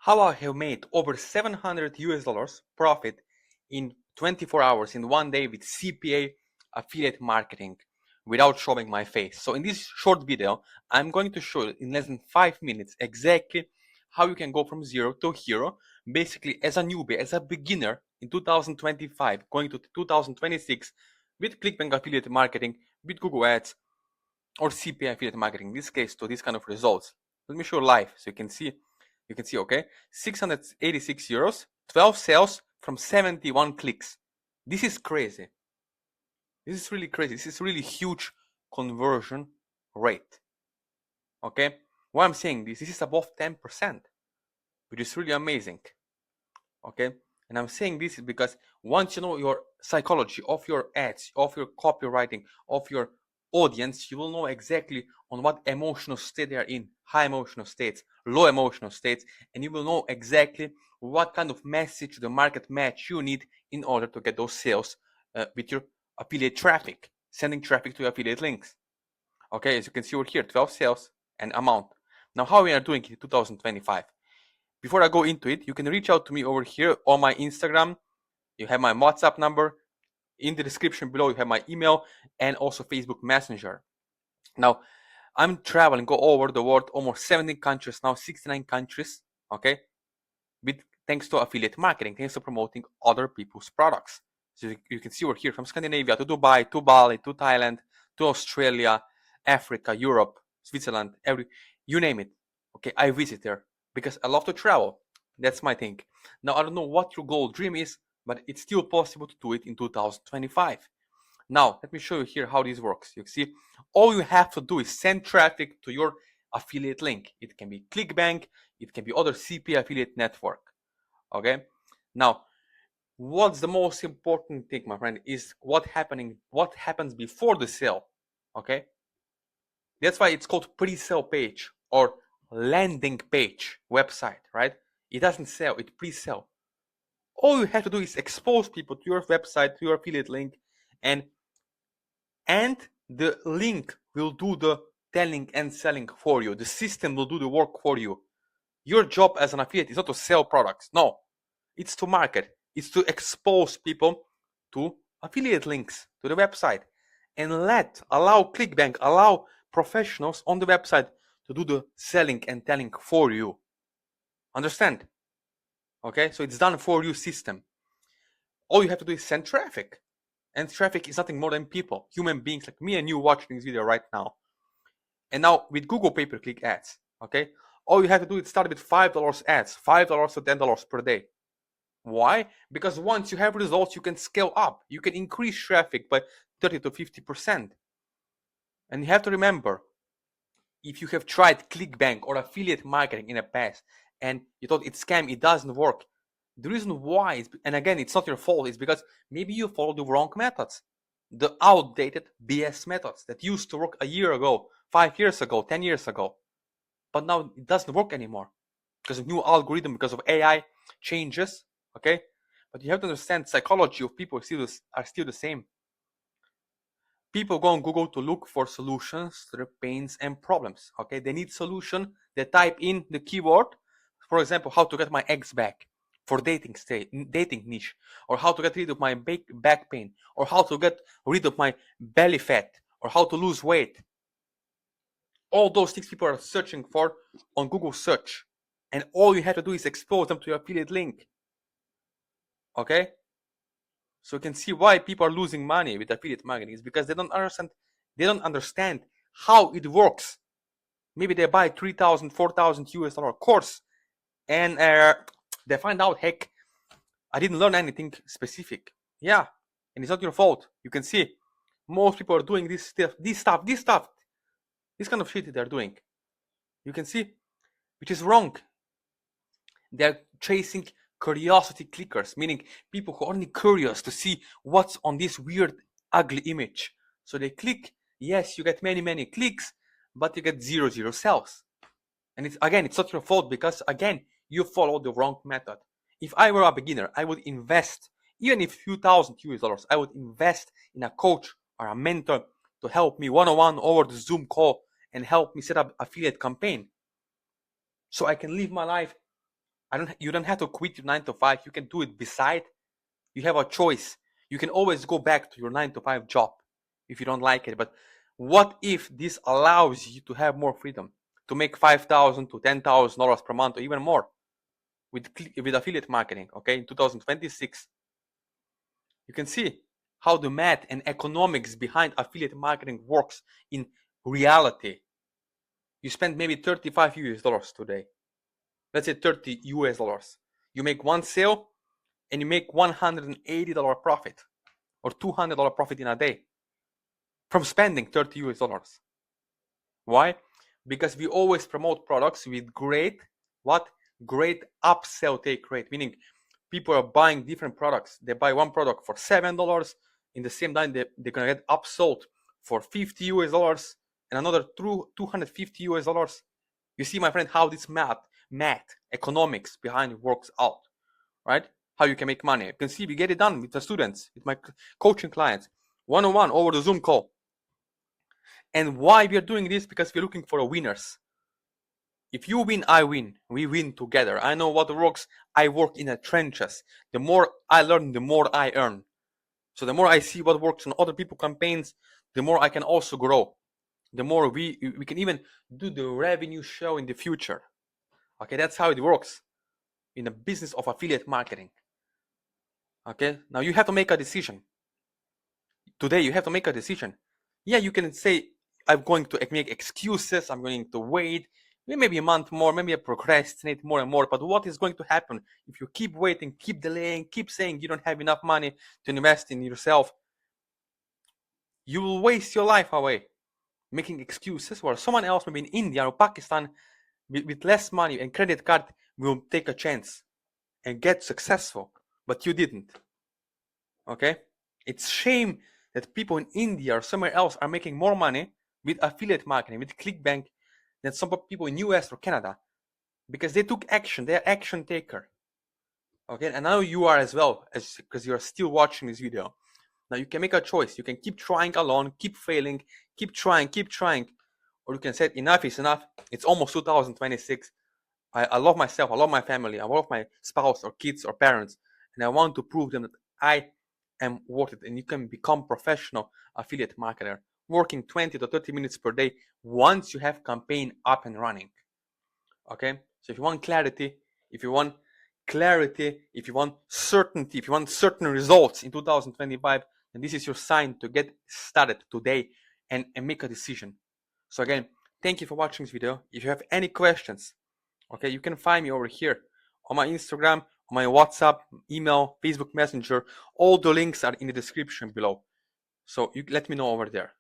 how I have made over 700 US dollars profit in 24 hours in one day with CPA affiliate marketing without showing my face. So in this short video, I'm going to show you in less than 5 minutes exactly how you can go from zero to hero, basically as a newbie, as a beginner in 2025, going to 2026 with ClickBank affiliate marketing, with Google Ads, or CPA affiliate marketing, in this case, to these kind of results. Let me show live so you can see, okay, 686 euros, 12 sales from 71 clicks. This is crazy. This is really crazy. This is really huge conversion rate. Okay, why I'm saying this is above 10%, which is really amazing. Okay, and I'm saying this is because once you know your psychology of your ads, of your copywriting, of your audience, you will know exactly on what emotional state they are in, high emotional states, low emotional states, and you will know exactly what kind of message the market match you need in order to get those sales with your affiliate traffic, sending traffic to your affiliate links. Okay, as you can see over here, 12 sales and amount. Now, how we are doing in 2025? Before I go into it, you can reach out to me over here on my Instagram. You have my WhatsApp number. In the description below, you have my email and also Facebook Messenger. Now, I'm traveling all over the world, almost 70 countries now, 69 countries, okay? Thanks to affiliate marketing, thanks to promoting other people's products. So you can see we're here from Scandinavia to Dubai, to Bali, to Thailand, to Australia, Africa, Europe, Switzerland, you name it. Okay, I visit there because I love to travel. That's my thing. Now, I don't know what your goal dream is, but it's still possible to do it in 2025. Now, let me show you here how this works. You see, all you have to do is send traffic to your affiliate link. It can be ClickBank, it can be other CPA affiliate network. Okay, now what's the most important thing, my friend, is what happens before the sale. Okay, that's why it's called pre-sale page or landing page website, right? It doesn't sell, it pre-sell. All you have to do is expose people to your website, to your affiliate link, and the link will do the telling and selling for you. The system will do the work for you. Your job as an affiliate is not to sell products. No, it's to market. It's to expose people to affiliate links to the website and allow ClickBank, allow professionals on the website to do the selling and telling for you. Understand? Okay, so it's done for you system. All you have to do is send traffic. And traffic is nothing more than people, human beings like me and you watching this video right now. And now with Google pay-per-click ads, okay, all you have to do is start with $5 ads, $5 to $10 per day. Why? Because once you have results, you can scale up. You can increase traffic by 30 to 50%. And you have to remember, if you have tried ClickBank or affiliate marketing in the past and you thought it's scam, it doesn't work, the reason why is, and again, it's not your fault, is because maybe you follow the wrong methods, the outdated BS methods that used to work a year ago, 5 years ago, 10 years ago. But now it doesn't work anymore because of new algorithm, because of AI changes, okay? But you have to understand psychology of people are still the same. People go on Google to look for solutions to their pains and problems, okay? They need solution, they type in the keyword, for example, how to get my ex back for dating niche, or how to get rid of my back pain, or how to get rid of my belly fat, or how to lose weight. All those things people are searching for on Google search, and all you have to do is expose them to your affiliate link. Okay, so you can see why people are losing money with affiliate marketing is because they don't understand how it works. Maybe they buy 3,000, 4,000 US dollar course, and they find out, heck, I didn't learn anything specific. Yeah, and it's not your fault. You can see most people are doing this kind of shit they're doing. You can see, which is wrong. They're chasing curiosity clickers, meaning people who are only curious to see what's on this weird, ugly image. So they click, yes, you get many clicks, but you get zero sales. And it's not your fault because, again, you follow the wrong method. If I were a beginner, I would invest, even if few thousand US dollars, I would invest in a coach or a mentor to help me one-on-one over the Zoom call and help me set up affiliate campaign so I can live my life You don't have to quit your 9 to 5. You can do it beside. You have a choice. You can always go back to your 9 to 5 job if you don't like it. But what if this allows you to have more freedom, to make $5,000 to $10,000 per month or even more with affiliate marketing? Okay, in 2026, you can see how the math and economics behind affiliate marketing works in reality. You spend maybe $35 today. Let's say $30. You make one sale and you make $180 profit or $200 profit in a day from spending $30. Why? Because we always promote products with great upsell take rate, meaning people are buying different products. They buy one product for $7. In the same time, they're gonna get upsold for $50 and another $250. You see, my friend, how this math, economics behind it works out, right? How you can make money. You can see we get it done with the students, with my coaching clients, one-on-one over the Zoom call. And why we are doing this? Because we're looking for winners. If you win, I win. We win together. I know what works. I work in the trenches. The more I learn, the more I earn. So the more I see what works on other people's campaigns, the more I can also grow. The more we can even do the revenue show in the future. Okay, that's how it works in the business of affiliate marketing. Okay, now you have to make a decision. Today you have to make a decision. Yeah, you can say, I'm going to make excuses, I'm going to wait, maybe a month more, maybe I procrastinate more and more. But what is going to happen if you keep waiting, keep delaying, keep saying you don't have enough money to invest in yourself? You will waste your life away making excuses, while someone else, maybe in India or Pakistan, with less money and credit card, will take a chance and get successful. But you didn't. Okay? It's shame that people in India or somewhere else are making more money with affiliate marketing, with ClickBank, than some people in US or Canada, because they took action. They're action taker. Okay, and now you are as well, because you are still watching this video. Now you can make a choice. You can keep trying alone, keep failing, keep trying, or you can say enough is enough. It's almost 2026. I love myself. I love my family. I love my spouse or kids or parents, and I want to prove them that I am worth it. And you can become professional affiliate marketer, working 20 to 30 minutes per day once you have campaign up and running. Okay, so if you want clarity, if you want certainty, if you want certain results in 2025, then this is your sign to get started today and make a decision. So again, thank you for watching this video. If you have any questions, okay, you can find me over here on my Instagram, on my WhatsApp, email, Facebook Messenger. All the links are in the description below. So you let me know over there.